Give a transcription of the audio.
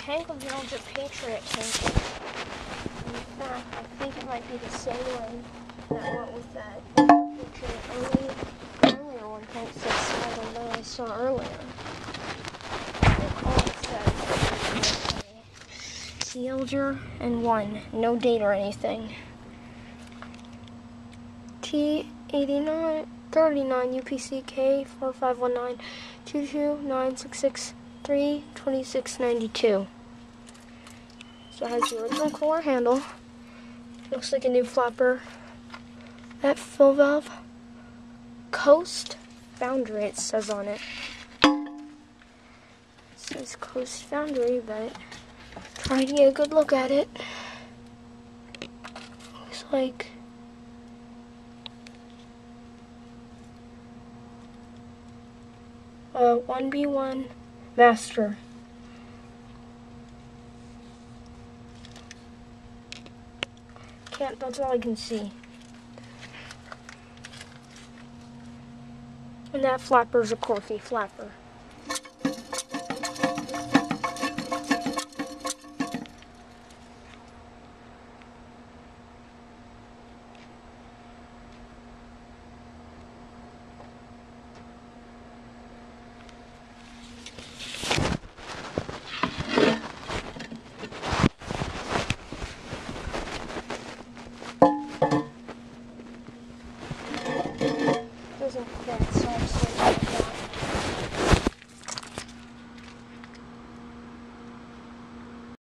tank of the Elgin Patriot tank. In fact, I think it might be the same one that went with that Patriot earlier one, 0.6. I don't know, I saw earlier. All it says is the Elgin and 1. No date or anything. T89 39 UPCK 4519 22966 32692. So it has the original Kohler handle. Looks like a new flapper. That fill valve. Coast Foundry, it says on it. It says Coast Foundry, but try to get a good look at it. Looks like a 1B1 master. That's all I can see. And that flapper's a Corky flapper.